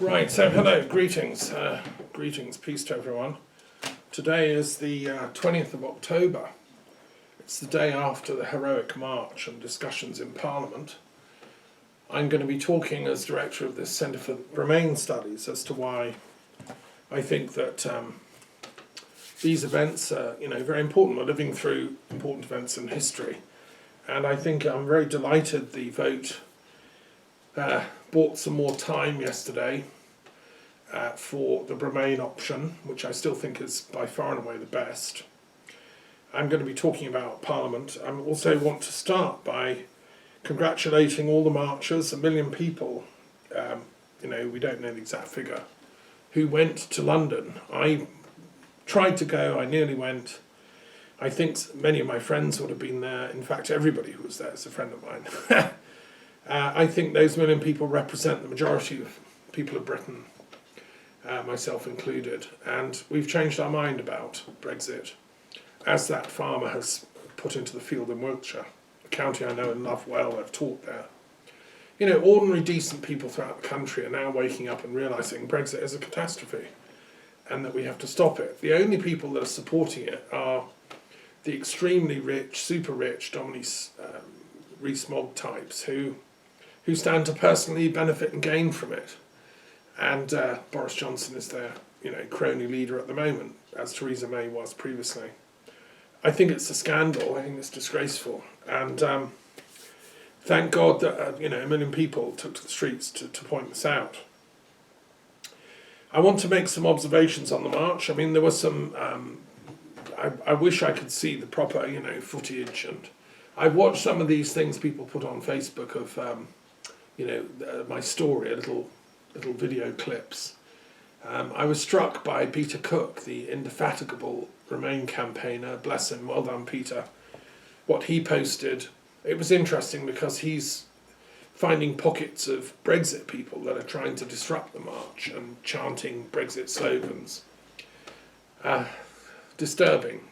Right, so hello, greetings, peace to everyone. Today is the 20th of October. It's the day after the heroic march and discussions in Parliament. I'm going to be talking as director of this Centre for Bremain Studies as to why I think that these events are, very important. We're living through important events in history, and I think I'm very delighted the vote bought some more time yesterday for the Bremain option, which I still think is by far and away the best. I'm going to be talking about Parliament. I also want to start by congratulating all the marchers, 1 million people, we don't know the exact figure, who went to London. I tried to go, I nearly went. I think many of my friends would have been there. In fact, everybody who was there is a friend of mine. I think those 1 million people represent the majority of people of Britain, myself included, and we've changed our mind about Brexit, as that farmer has put into the field in Wiltshire, a county I know and love well. I've taught there. Ordinary decent people throughout the country are now waking up and realising Brexit is a catastrophe and that we have to stop it. The only people that are supporting it are the extremely rich, super rich Dominique Rees-Mogg types who stand to personally benefit and gain from it. And Boris Johnson is their, crony leader at the moment, as Theresa May was previously. I think it's a scandal. I think it's disgraceful. And thank God that, 1 million people took to the streets to point this out. I want to make some observations on the march. I mean, there was some, I wish I could see the proper, footage. And I watched some of these things people put on Facebook of, my story, little video clips. I was struck by Peter Cook, the indefatigable Remain campaigner. Bless him, well done Peter. What he posted, it was interesting because he's finding pockets of Brexit people that are trying to disrupt the march and chanting Brexit slogans. Disturbing,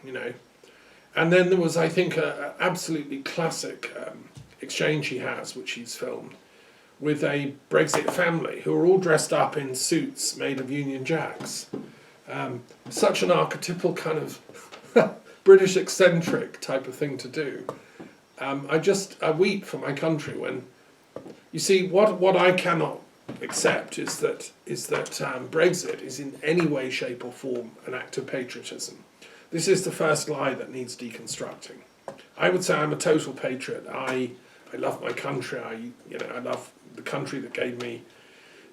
And then there was, I think, an absolutely classic exchange he has, which he's filmed, with a Brexit family who are all dressed up in suits made of Union Jacks. Such an archetypal kind of British eccentric type of thing to do. I weep for my country when, you see, what I cannot accept is that Brexit is in any way, shape or form an act of patriotism. This is the first lie that needs deconstructing. I would say I'm a total patriot. I love my country. I love the country that gave me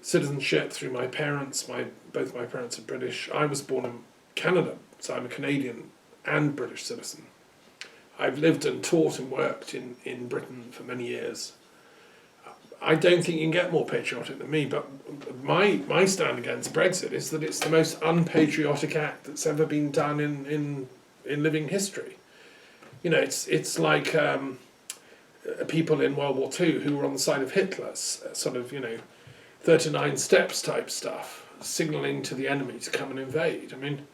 citizenship through my parents. Both my parents are British. I was born in Canada, so I'm a Canadian and British citizen. I've lived and taught and worked in Britain for many years. I don't think you can get more patriotic than me, but my stand against Brexit is that it's the most unpatriotic act that's ever been done in living history. It's like people in World War II who were on the side of Hitler's sort of, 39 steps type stuff, signalling to the enemy to come and invade. I mean,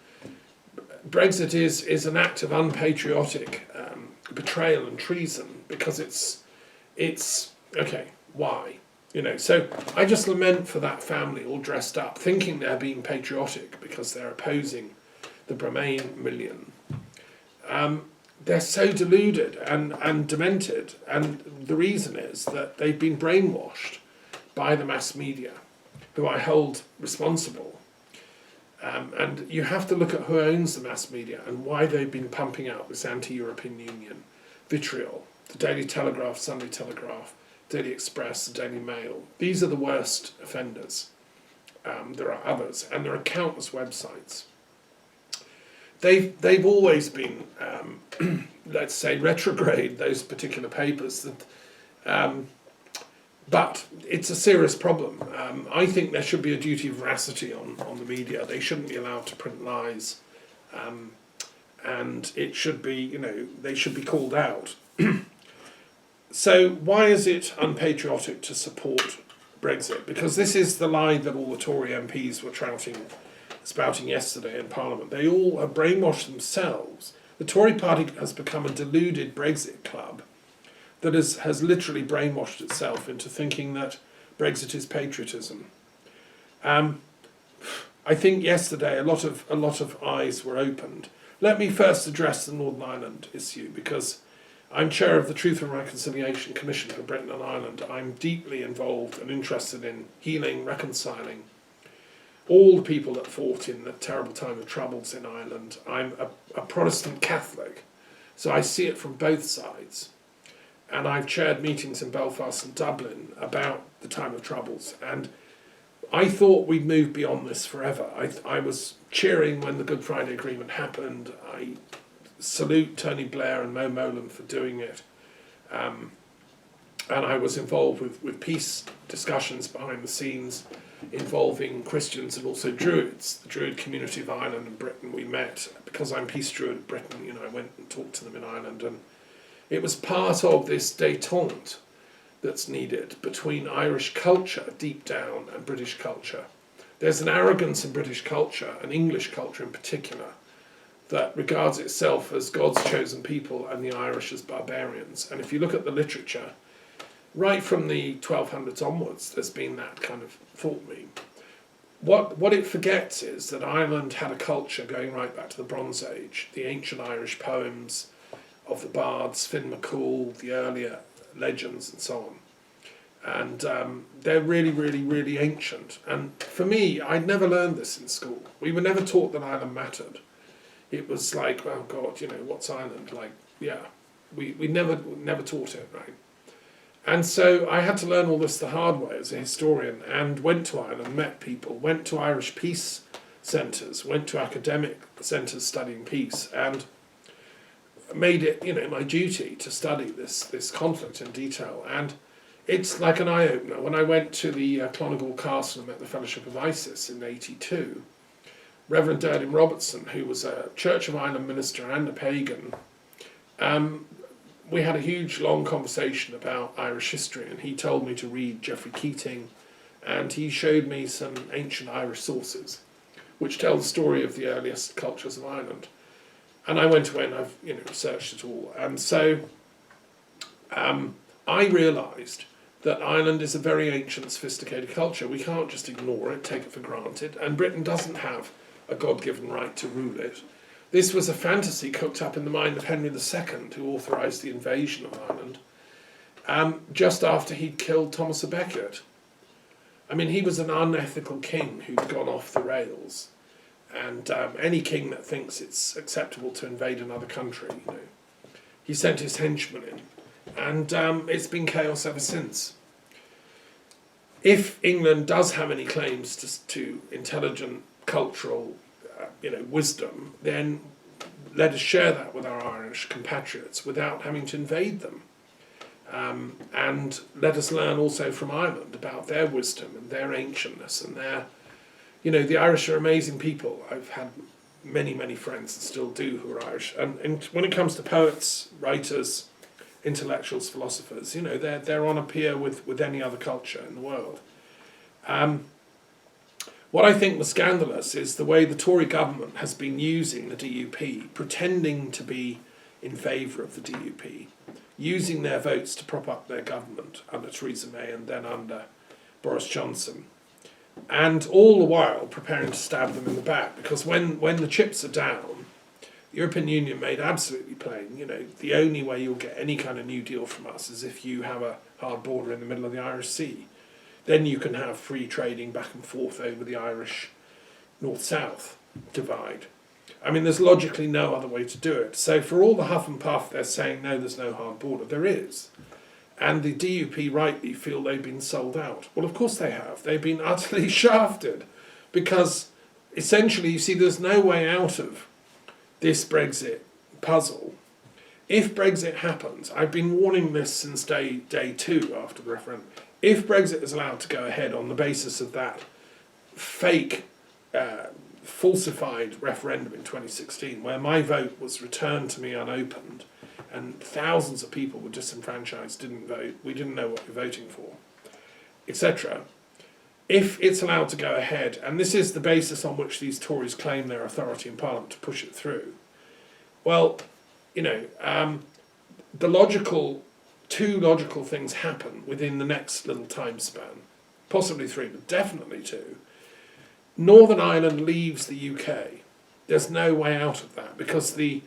Brexit is an act of unpatriotic betrayal and treason because it's okay. Why? So I just lament for that family all dressed up, thinking they're being patriotic because they're opposing the Bremain million. They're so deluded and demented, and the reason is that they've been brainwashed by the mass media, who I hold responsible. And you have to look at who owns the mass media and why they've been pumping out this anti-European Union vitriol. The Daily Telegraph, Sunday Telegraph, Daily Express, the Daily Mail. These are the worst offenders. There are others, and there are countless websites. They've always been, let's say, retrograde, those particular papers. But it's a serious problem. I think there should be a duty of veracity on the media. They shouldn't be allowed to print lies. And it should be, they should be called out. So why is it unpatriotic to support Brexit? Because this is the lie that all the Tory MPs were spouting yesterday in Parliament. They all have brainwashed themselves. The Tory party has become a deluded Brexit club that has literally brainwashed itself into thinking that Brexit is patriotism. Um, I think yesterday a lot of eyes were opened. Let me first address the Northern Ireland issue, because I'm chair of the Truth and Reconciliation Commission for Britain and Ireland. I'm deeply involved and interested in healing, reconciling all the people that fought in the terrible time of troubles in Ireland. I'm a Protestant Catholic, so I see it from both sides. And I've chaired meetings in Belfast and Dublin about the time of troubles. And I thought we'd moved beyond this forever. I was cheering when the Good Friday Agreement happened. I salute Tony Blair and Mo Molan for doing it. And I was involved with peace discussions behind the scenes involving Christians and also Druids. The Druid community of Ireland and Britain, we met. Because I'm Peace Druid of Britain, I went and talked to them in Ireland. And it was part of this détente that's needed between Irish culture, deep down, and British culture. There's an arrogance in British culture, and English culture in particular, that regards itself as God's chosen people and the Irish as barbarians. And if you look at the literature, right from the 1200s onwards, there's been that kind of thought meme. What it forgets is that Ireland had a culture going right back to the Bronze Age, the ancient Irish poems of the bards, Finn MacCool, the earlier legends and so on. And they're really, really, really ancient. And for me, I'd never learned this in school. We were never taught that Ireland mattered. It was like, oh God, what's Ireland? Like, yeah, we never taught it, right? And so I had to learn all this the hard way as a historian, and went to Ireland, met people, went to Irish peace centres, went to academic centres studying peace, and made it, my duty to study this conflict in detail. And it's like an eye-opener. When I went to the Clonagall Castle and met the Fellowship of Isis in '82, Reverend Durden Robertson, who was a Church of Ireland minister and a pagan, we had a huge, long conversation about Irish history, and he told me to read Geoffrey Keating, and he showed me some ancient Irish sources, which tell the story of the earliest cultures of Ireland. And I went away and I've researched it all. And so I realised that Ireland is a very ancient, sophisticated culture. We can't just ignore it, take it for granted. And Britain doesn't have a God-given right to rule it. This was a fantasy cooked up in the mind of Henry II, who authorised the invasion of Ireland, just after he'd killed Thomas à Becket. I mean, he was an unethical king who'd gone off the rails. And any king that thinks it's acceptable to invade another country, he sent his henchmen in. And it's been chaos ever since. If England does have any claims to intelligent, cultural, wisdom, then let us share that with our Irish compatriots without having to invade them. And let us learn also from Ireland about their wisdom and their ancientness and their... the Irish are amazing people. I've had many, many friends and still do who are Irish. And when it comes to poets, writers, intellectuals, philosophers, they're on a peer with any other culture in the world. What I think was scandalous is the way the Tory government has been using the DUP, pretending to be in favour of the DUP, using their votes to prop up their government under Theresa May and then under Boris Johnson. And all the while preparing to stab them in the back, because when the chips are down, the European Union made absolutely plain, the only way you'll get any kind of New Deal from us is if you have a hard border in the middle of the Irish Sea. Then you can have free trading back and forth over the Irish north-south divide. I mean, there's logically no other way to do it. So for all the huff and puff, they're saying, no, there's no hard border. There is. And the DUP rightly feel they've been sold out. Well, of course they have. They've been utterly shafted, because essentially, you see, there's no way out of this Brexit puzzle. If Brexit happens, I've been warning this since day two after the referendum, if Brexit is allowed to go ahead on the basis of that fake, falsified referendum in 2016, where my vote was returned to me unopened, and thousands of people were disenfranchised, didn't vote, we didn't know what we were voting for, etc. If it's allowed to go ahead, and this is the basis on which these Tories claim their authority in Parliament to push it through, well, two logical things happen within the next little time span, possibly three, but definitely two. Northern Ireland leaves the UK, there's no way out of that, because the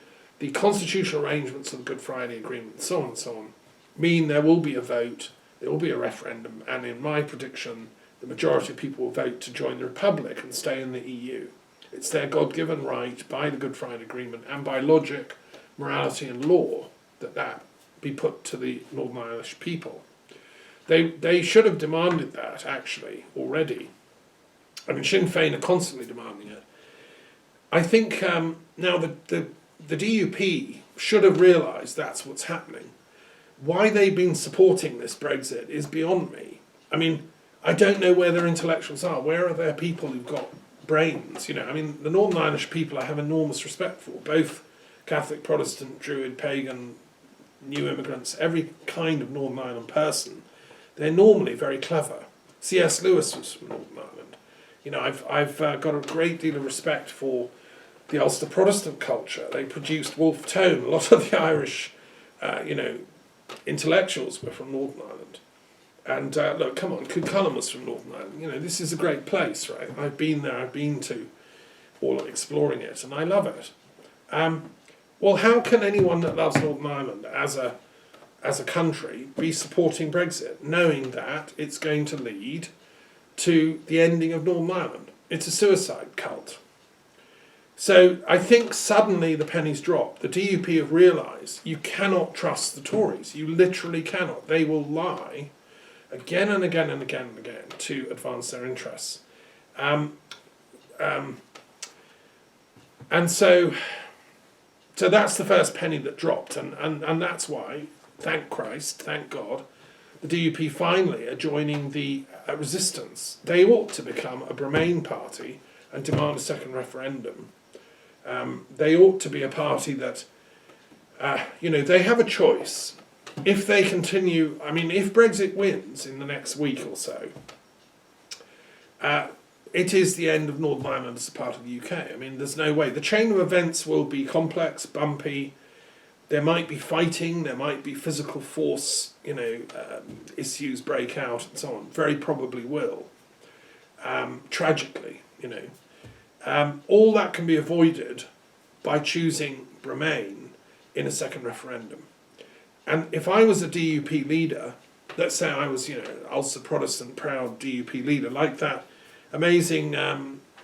constitutional arrangements of the Good Friday Agreement, and so on and so on, mean there will be a vote, there will be a referendum, and in my prediction, the majority of people will vote to join the Republic and stay in the EU. It's their God-given right by the Good Friday Agreement and by logic, morality and law that be put to the Northern Irish people. They should have demanded that, actually, already. I mean, Sinn Féin are constantly demanding it. I think now the DUP should have realised that's what's happening. Why they've been supporting this Brexit is beyond me. I mean, I don't know where their intellectuals are. Where are their people who've got brains? You know, I mean, the Northern Irish people I have enormous respect for, both Catholic, Protestant, Druid, pagan, new immigrants, every kind of Northern Ireland person. They're normally very clever. C.S. Lewis was from Northern Ireland. You know, I've got a great deal of respect for the Ulster Protestant culture. They produced Wolfe Tone. A lot of the Irish, intellectuals were from Northern Ireland. And look, come on, Cuchulainn was from Northern Ireland. You know, this is a great place, right? I've been there, I've been to all exploring it, and I love it. Well, how can anyone that loves Northern Ireland as a country be supporting Brexit, knowing that it's going to lead to the ending of Northern Ireland? It's a suicide cult. So I think suddenly the pennies drop. The DUP have realised you cannot trust the Tories. You literally cannot. They will lie again and again and again and again to advance their interests. And so that's the first penny that dropped, and that's why, thank Christ, thank God, the DUP finally are joining the resistance. They ought to become a Bremain party and demand a second referendum. They ought to be a party that, they have a choice. If they continue, I mean, if Brexit wins in the next week or so, it is the end of Northern Ireland as a part of the UK. I mean, there's no way. The chain of events will be complex, bumpy. There might be fighting, there might be physical force, issues break out and so on. Very probably will. Tragically, all that can be avoided by choosing Bremain in a second referendum. And if I was a DUP leader, let's say I was, Ulster Protestant proud DUP leader, like that amazing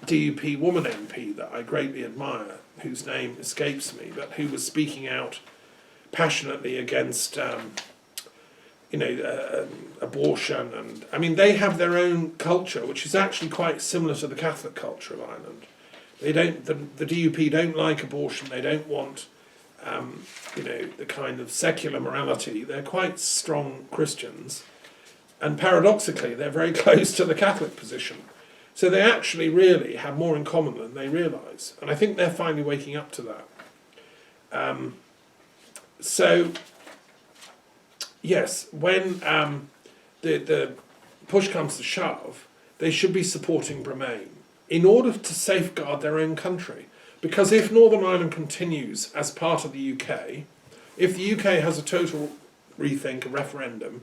DUP woman MP that I greatly admire, whose name escapes me, but who was speaking out passionately against, abortion, and I mean they have their own culture, which is actually quite similar to the Catholic culture of Ireland. They don't, the DUP don't like abortion. They don't want, the kind of secular morality. They're quite strong Christians, and paradoxically, they're very close to the Catholic position. So they actually really have more in common than they realise, and I think they're finally waking up to that. So, yes, when the push comes to shove, they should be supporting Bremain in order to safeguard their own country. Because if Northern Ireland continues as part of the UK, if the UK has a total rethink, a referendum,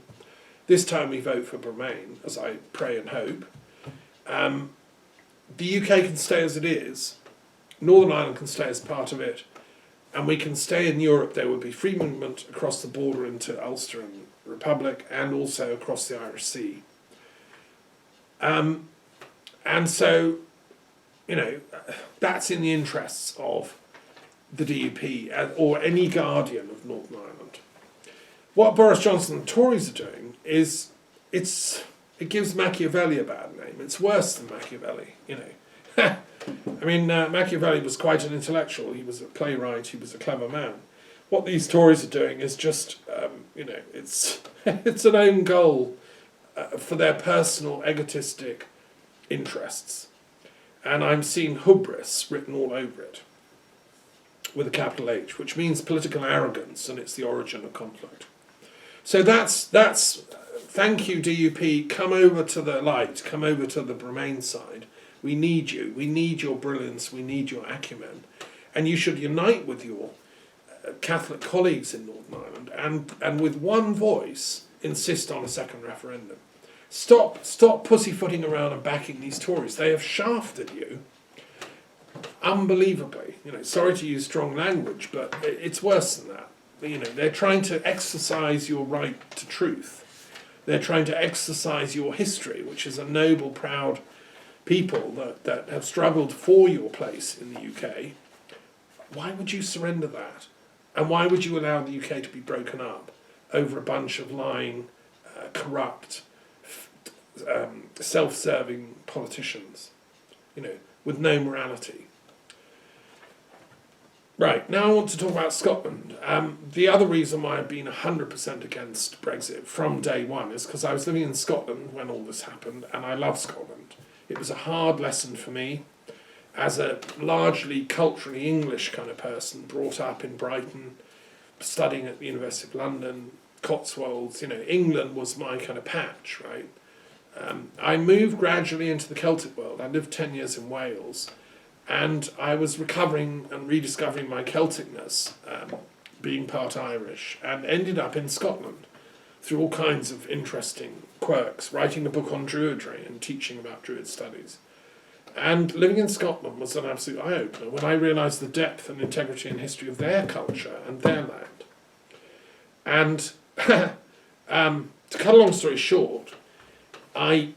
this time we vote for Bremain, as I pray and hope, the UK can stay as it is, Northern Ireland can stay as part of it, and we can stay in Europe. There would be free movement across the border into Ulster and Republic, and also across the Irish Sea. And so, that's in the interests of the DUP or any guardian of Northern Ireland. What Boris Johnson and the Tories are doing is it gives Machiavelli a bad name. It's worse than Machiavelli, I mean, Machiavelli was quite an intellectual. He was a playwright. He was a clever man. What these Tories are doing is just, it's an own goal for their personal egotistic interests. And I'm seeing hubris written all over it, with a capital H, which means political arrogance, and it's the origin of conflict. So that's thank you, DUP. Come over to the light. Come over to the Bremain side. We need you. We need your brilliance. We need your acumen. And you should unite with your Catholic colleagues in Northern Ireland and with one voice insist on a second referendum. Stop pussyfooting around and backing these Tories. They have shafted you unbelievably. Sorry to use strong language, but it's worse than that. They're trying to exercise your right to truth. They're trying to exercise your history, which is a noble, proud people that have struggled for your place in the UK. Why would you surrender that? And why would you allow the UK to be broken up over a bunch of lying, corrupt, self-serving politicians, with no morality? Right, now I want to talk about Scotland. The other reason why I've been 100% against Brexit from day one is because I was living in Scotland when all this happened, and I love Scotland. It was a hard lesson for me as a largely culturally English kind of person, brought up in Brighton, studying at the University of London, Cotswolds. England was my kind of patch, right? I moved gradually into the Celtic world. I lived 10 years in Wales, and I was recovering and rediscovering my Celticness, being part Irish, and ended up in Scotland through all kinds of interesting quirks, writing a book on Druidry and teaching about Druid studies. And living in Scotland was an absolute eye-opener when I realised the depth and integrity and history of their culture and their land. And to cut a long story short, I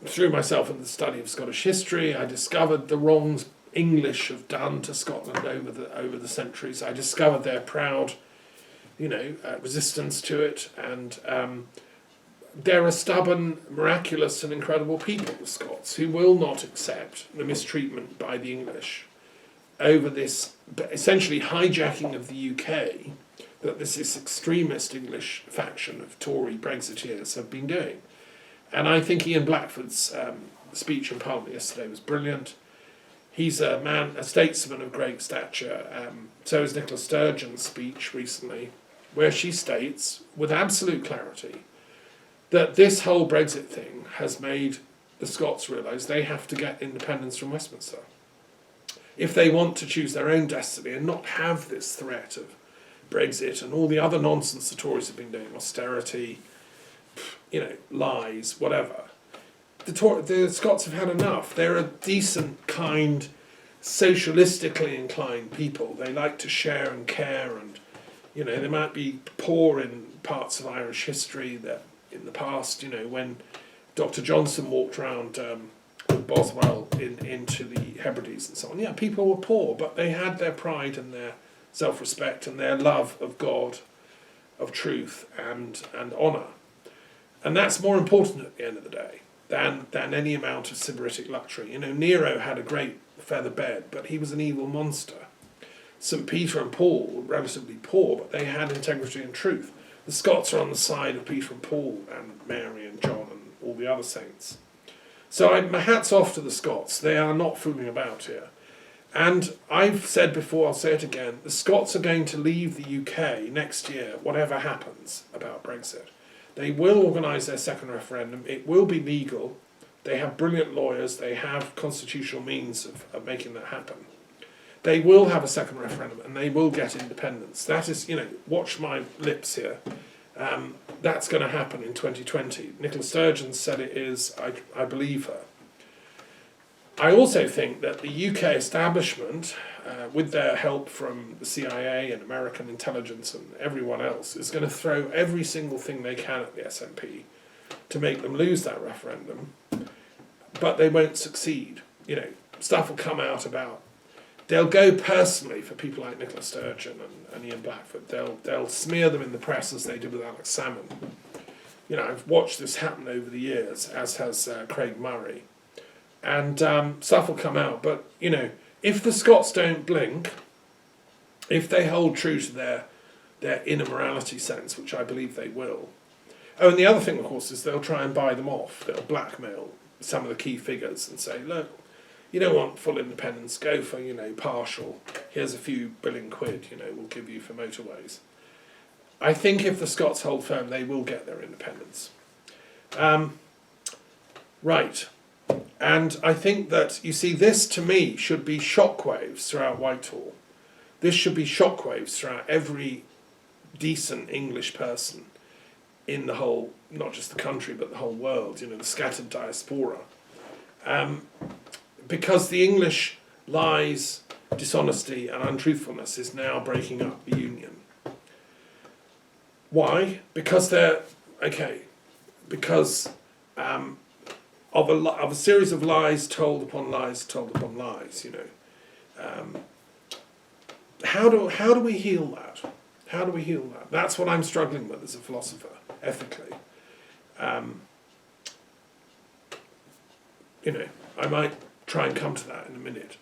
threw myself into the study of Scottish history. I discovered the wrongs English have done to Scotland over the centuries. I discovered their proud, resistance to it, and they're a stubborn, miraculous, and incredible people, the Scots, who will not accept the mistreatment by the English over this essentially hijacking of the UK that this extremist English faction of Tory Brexiteers have been doing. And I think Ian Blackford's speech in Parliament yesterday was brilliant. He's a statesman of great stature. So is Nicola Sturgeon's speech recently, where she states, with absolute clarity, that this whole Brexit thing has made the Scots realise they have to get independence from Westminster if they want to choose their own destiny and not have this threat of Brexit and all the other nonsense the Tories have been doing, austerity, lies, whatever. The Scots have had enough. They're a decent, kind, socialistically inclined people. They like to share and care, and they might be poor in parts of Irish history that in the past, when Dr. Johnson walked around with Boswell into the Hebrides and so on. Yeah, people were poor, but they had their pride and their self-respect and their love of God, of truth and honour. And that's more important at the end of the day than any amount of sybaritic luxury. Nero had a great feather bed, but he was an evil monster. St. Peter and Paul were relatively poor, but they had integrity and truth. The Scots are on the side of Peter and Paul and Mary and John and all the other saints. So my hat's off to the Scots. They are not fooling about here. And I've said before, I'll say it again, the Scots are going to leave the UK next year, whatever happens about Brexit. They will organise their second referendum. It will be legal. They have brilliant lawyers. They have constitutional means of making that happen. They will have a second referendum and they will get independence. That is, watch my lips here. That's going to happen in 2020. Nicola Sturgeon said it is. I believe her. I also think that the UK establishment, with their help from the CIA and American intelligence and everyone else, is going to throw every single thing they can at the SNP to make them lose that referendum, but they won't succeed. Stuff will come out about. They'll go personally for people like Nicola Sturgeon and Ian Blackford. They'll smear them in the press as they did with Alex Salmond. I've watched this happen over the years, as has Craig Murray. And stuff will come out. But, if the Scots don't blink, if they hold true to their inner morality sense, which I believe they will. Oh, and the other thing, of course, is they'll try and buy them off. They'll blackmail some of the key figures and say, look, you don't want full independence, go for, partial. Here's a few billion quid, we'll give you for motorways. I think if the Scots hold firm, they will get their independence. Right. And I think that, this to me should be shockwaves throughout Whitehall. This should be shockwaves throughout every decent English person. in the whole, not just the country, but the whole world, the scattered diaspora. Because the English lies, dishonesty and untruthfulness is now breaking up the union. Why? Because because of a series of lies told upon lies told upon lies, How do we heal that? How do we heal that? That's what I'm struggling with as a philosopher, ethically. I might try and come to that in a minute.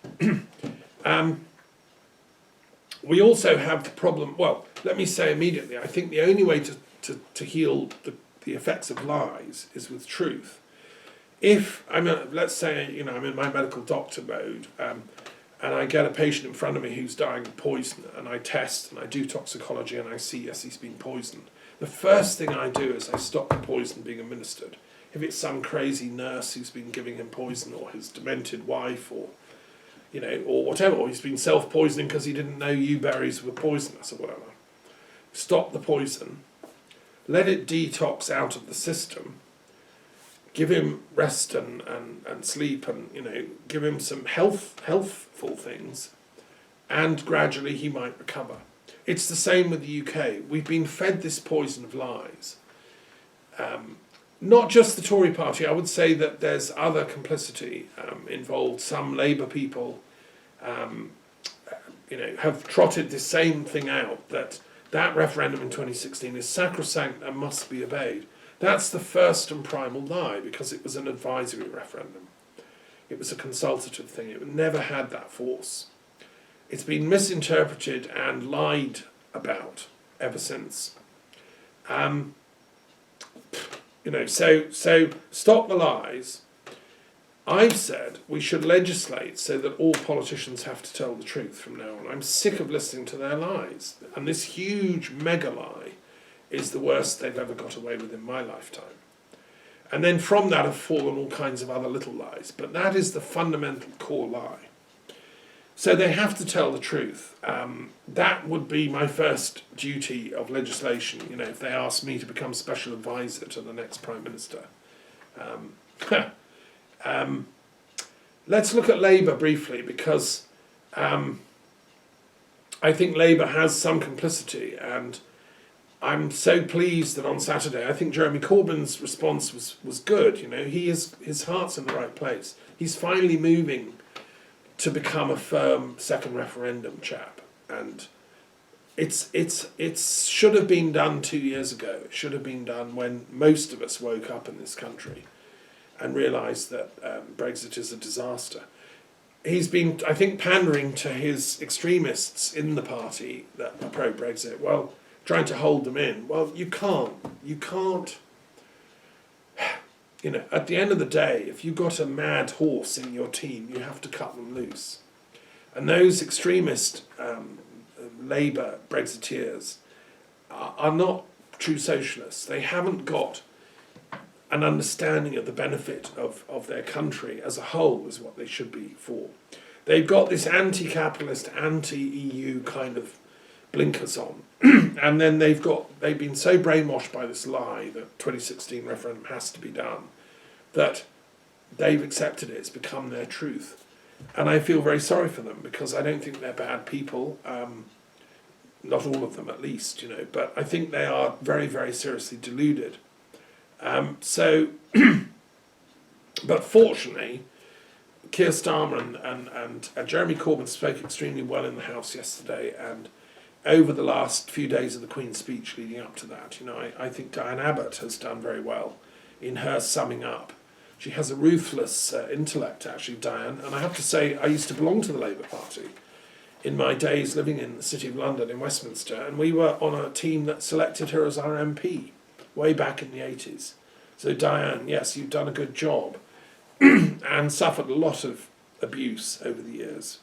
We also have the problem, well, let me say immediately, I think the only way to heal the effects of lies is with truth. If let's say, I'm in my medical doctor mode, and I get a patient in front of me who's dying of poison, and I test and I do toxicology and I see, yes, he's been poisoned. The first thing I do is I stop the poison being administered. If it's some crazy nurse who's been giving him poison, or his demented wife, or or whatever, or he's been self-poisoning because he didn't know yew berries were poisonous or whatever. Stop the poison, let it detox out of the system, give him rest and sleep, and give him some healthful things, and gradually he might recover. It's the same with the UK. We've been fed this poison of lies. Not just the Tory party. I would say that there's other complicity involved. Some Labour people, have trotted this same thing out, that referendum in 2016 is sacrosanct and must be obeyed. That's the first and primal lie, because it was an advisory referendum. It was a consultative thing. It never had that force. It's been misinterpreted and lied about ever since. So stop the lies. I've said we should legislate so that all politicians have to tell the truth from now on. I'm sick of listening to their lies. And this huge mega lie is the worst they've ever got away with in my lifetime. And then from that have fallen all kinds of other little lies. But that is the fundamental core lie. So they have to tell the truth. That would be my first duty of legislation, if they asked me to become special advisor to the next Prime Minister. Let's look at Labour briefly, because I think Labour has some complicity, and I'm so pleased that on Saturday, I think Jeremy Corbyn's response was good. His heart's in the right place. He's finally moving to become a firm second referendum chap, and it should have been done 2 years ago. It should have been done when most of us woke up in this country and realised that Brexit is a disaster. He's been, I think, pandering to his extremists in the party that are pro-Brexit, trying to hold them in. Well, you can't. At the end of the day, if you've got a mad horse in your team, you have to cut them loose. And those extremist Labour Brexiteers are not true socialists. They haven't got an understanding of the benefit of their country as a whole, is what they should be for. They've got this anti-capitalist, anti-EU kind of blinkers on. And then they've been so brainwashed by this lie that 2016 referendum has to be done, that they've accepted it. It's become their truth. And I feel very sorry for them, because I don't think they're bad people. Not all of them, at least, but I think they are very, very seriously deluded. But fortunately, Keir Starmer and Jeremy Corbyn spoke extremely well in the House yesterday, and over the last few days of the Queen's speech leading up to that, I think Diane Abbott has done very well in her summing up. She has a ruthless intellect, actually, Diane, and I have to say, I used to belong to the Labour Party in my days living in the City of London in Westminster, and we were on a team that selected her as our MP way back in the 80s. So Diane, yes, you've done a good job and suffered a lot of abuse over the years.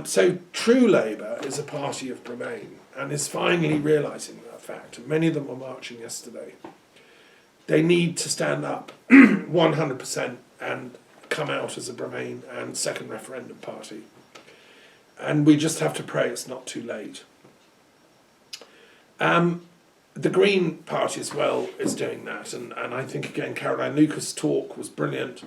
So true Labour is a party of Bremain and is finally realising that fact. And many of them were marching yesterday. They need to stand up 100% and come out as a Bremain and second referendum party. And we just have to pray it's not too late. The Green Party as well is doing that, and I think again Caroline Lucas' talk was brilliant.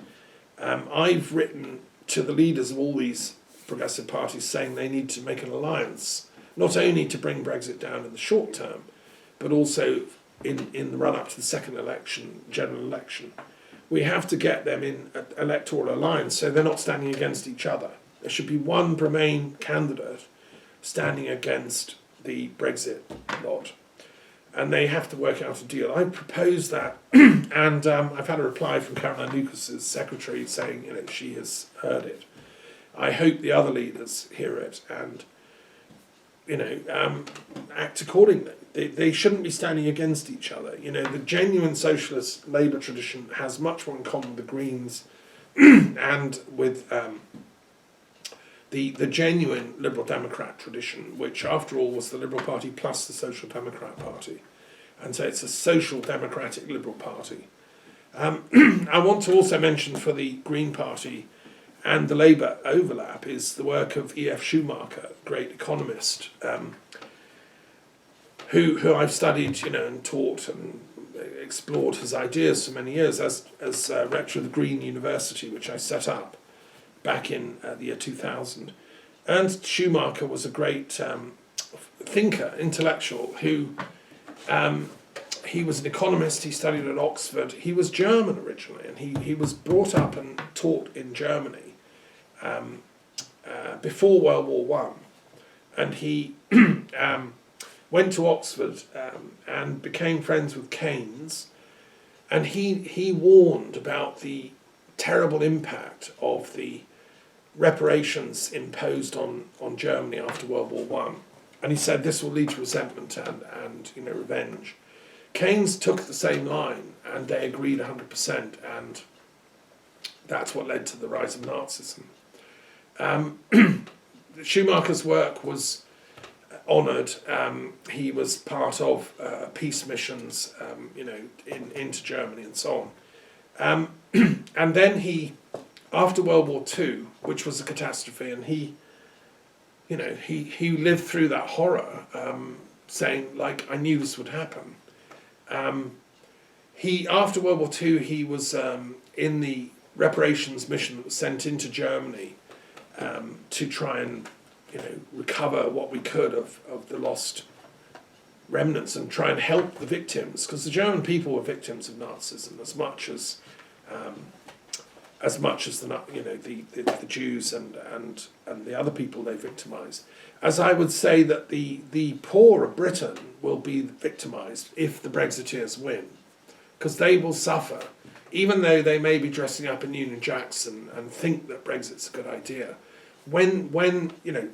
I've written to the leaders of all these progressive parties saying they need to make an alliance, not only to bring Brexit down in the short term, but also in the run-up to the second election, general election. We have to get them in an electoral alliance so they're not standing against each other. There should be one Bremain candidate standing against the Brexit lot. And they have to work out a deal. I proposed that, and I've had a reply from Caroline Lucas's secretary saying, she has heard it. I hope the other leaders hear it and, act accordingly. They shouldn't be standing against each other. The genuine socialist Labour tradition has much more in common with the Greens and with the genuine Liberal Democrat tradition, which after all was the Liberal Party plus the Social Democrat Party. And so it's a social democratic Liberal Party. I want to also mention for the Green Party and the Labour overlap is the work of E.F. Schumacher, great economist, who I've studied, and taught and explored his ideas for many years as rector of the Green University, which I set up back in the year 2000. Ernst Schumacher was a great thinker, intellectual, who he was an economist. He studied at Oxford. He was German originally, and he was brought up and taught in Germany before World War One, and he went to Oxford and became friends with Keynes, and he warned about the terrible impact of the reparations imposed on Germany after World War One, and he said this will lead to resentment and revenge. Keynes took the same line, and they agreed 100%, and that's what led to the rise of Nazism. Schumacher's work was honoured. He was part of peace missions, into Germany and so on. And then he, after World War II, which was a catastrophe, and he lived through that horror, saying, I knew this would happen. After World War II, he was in the reparations mission that was sent into Germany to try and recover what we could of the lost remnants and try and help the victims, because the German people were victims of Nazism as much as the Jews and the other people they victimised. As I would say that the poor of Britain will be victimised if the Brexiteers win, because they will suffer, even though they may be dressing up in Union Jacks and think that Brexit's a good idea. When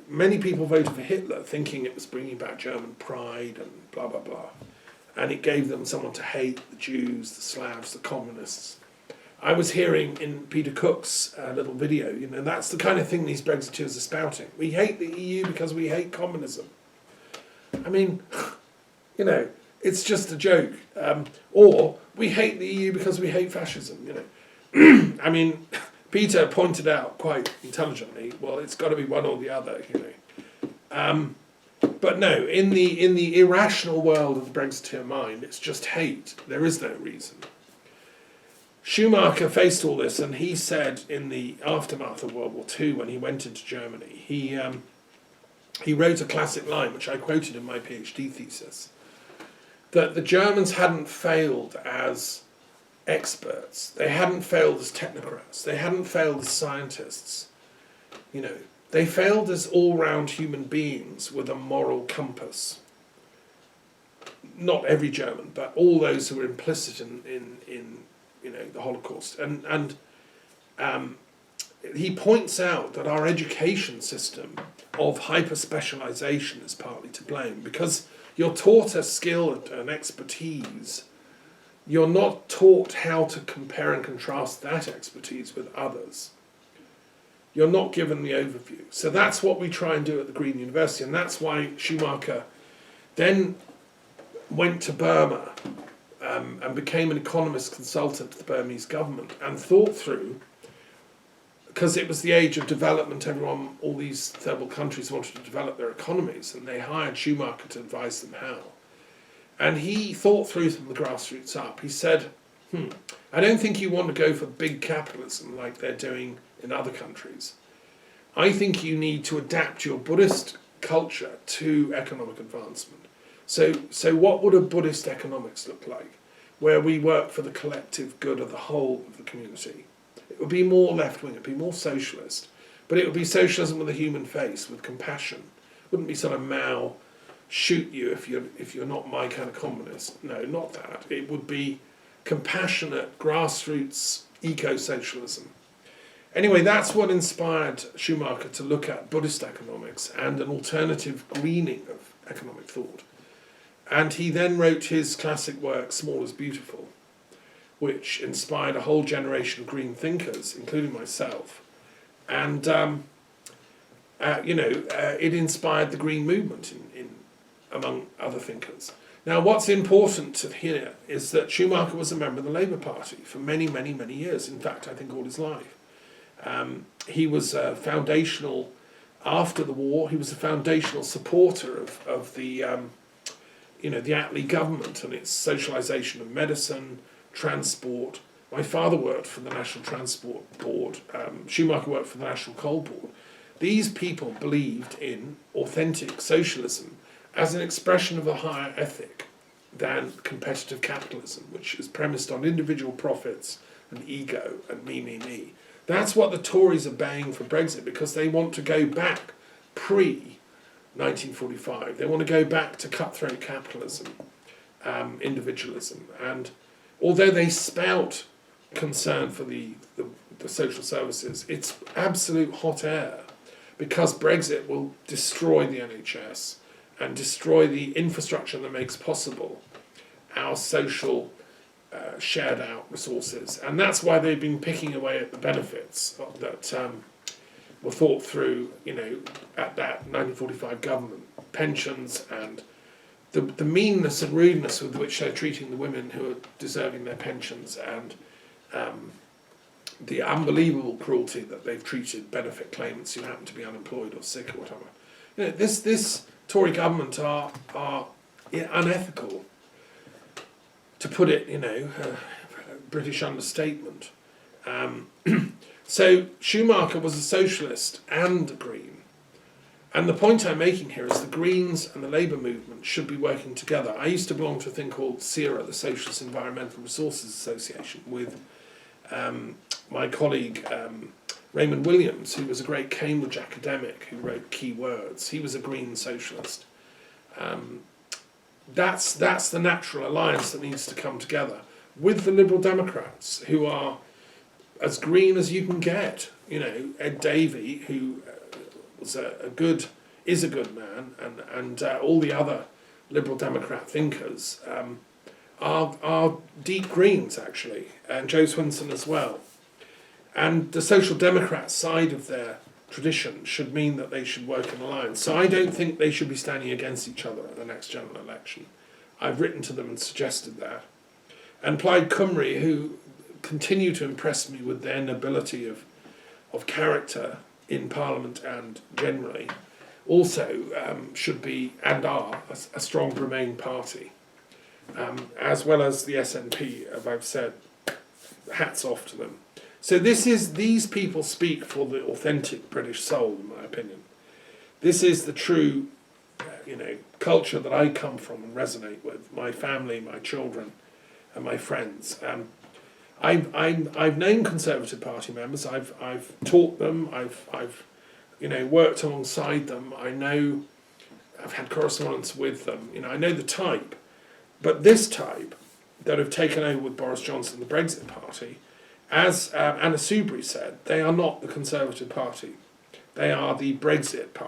many people voted for Hitler thinking it was bringing back German pride and blah blah blah, and it gave them someone to hate: the Jews, the Slavs, the communists. I was hearing in Peter Cook's little video, that's the kind of thing these Brexiteers are spouting. We hate the EU because we hate communism. I mean, it's just a joke. Or we hate the EU because we hate fascism. I mean, Peter pointed out quite intelligently, well, it's got to be one or the other. But no, in the irrational world of the Brexiteer mind, it's just hate. There is no reason. Schumacher faced all this, and he said in the aftermath of World War II, when he went into Germany, he wrote a classic line, which I quoted in my PhD thesis, that the Germans hadn't failed as experts, they hadn't failed as technocrats, they hadn't failed as scientists. They failed as all-round human beings with a moral compass. Not every German, but all those who were implicit in the Holocaust. And he points out that our education system of hyper-specialisation is partly to blame, because you're taught a skill and expertise. You're not taught how to compare and contrast that expertise with others. You're not given the overview. So that's what we try and do at the Green University, and that's why Schumacher then went to Burma and became an economist consultant to the Burmese government and thought through, because it was the age of development, all these third world countries wanted to develop their economies, and they hired Schumacher to advise them how. And he thought through from the grassroots up. He said, I don't think you want to go for big capitalism like they're doing in other countries. I think you need to adapt your Buddhist culture to economic advancement. So what would a Buddhist economics look like, where we work for the collective good of the whole of the community? It would be more left-wing, it would be more socialist, but it would be socialism with a human face, with compassion. It wouldn't be sort of Mao, shoot you if you're not my kind of communist. No, not that. It would be compassionate, grassroots, eco-socialism. Anyway, that's what inspired Schumacher to look at Buddhist economics and an alternative greening of economic thought. And he then wrote his classic work, Small is Beautiful, which inspired a whole generation of green thinkers, including myself. And, it inspired the green movement among other thinkers. Now, what's important to hear is that Schumacher was a member of the Labour Party for many, many, many years. In fact, I think all his life. He was foundational, after the war, he was a foundational supporter of the Attlee government and its socialisation of medicine, transport. My father worked for the National Transport Board. Schumacher worked for the National Coal Board. These people believed in authentic socialism as an expression of a higher ethic than competitive capitalism, which is premised on individual profits and ego and me. That's what the Tories are baying for Brexit, because they want to go back pre-1945. They want to go back to cutthroat capitalism, individualism. And although they spout concern for the social services, it's absolute hot air, because Brexit will destroy the NHS and destroy the infrastructure that makes possible our social shared out resources. And that's why they've been picking away at the benefits that were thought through, at that 1945 government. Pensions and the meanness and rudeness with which they're treating the women who are deserving their pensions, and the unbelievable cruelty that they've treated benefit claimants who happen to be unemployed or sick or whatever. This Tory government are unethical, to put it, British understatement. So Schumacher was a socialist and a Green. And the point I'm making here is the Greens and the Labour movement should be working together. I used to belong to a thing called SERA, the Socialist Environmental Resources Association, with my colleague Raymond Williams, who was a great Cambridge academic who wrote Key Words. He was a Green socialist. That's the natural alliance that needs to come together with the Liberal Democrats, who are as green as you can get. Ed Davey, who is a good man, and all the other Liberal Democrat thinkers are deep Greens, actually, and Joe Swinson as well. And the Social Democrat side of their tradition should mean that they should work in alliance. So I don't think they should be standing against each other at the next general election. I've written to them and suggested that. And Plaid Cymru, who continue to impress me with their nobility of character in Parliament and generally, also should be, and are, a strong Bremain party. As well as the SNP, as I've said, hats off to them. So these people speak for the authentic British soul, in my opinion. This is the true, culture that I come from and resonate with. My family, my children, and my friends. I've known Conservative Party members. I've taught them. I've worked alongside them. I've had correspondence with them. I know the type, but this type that have taken over with Boris Johnson, the Brexit Party. As Anna Soubry said, they are not the Conservative Party. They are the Brexit Party.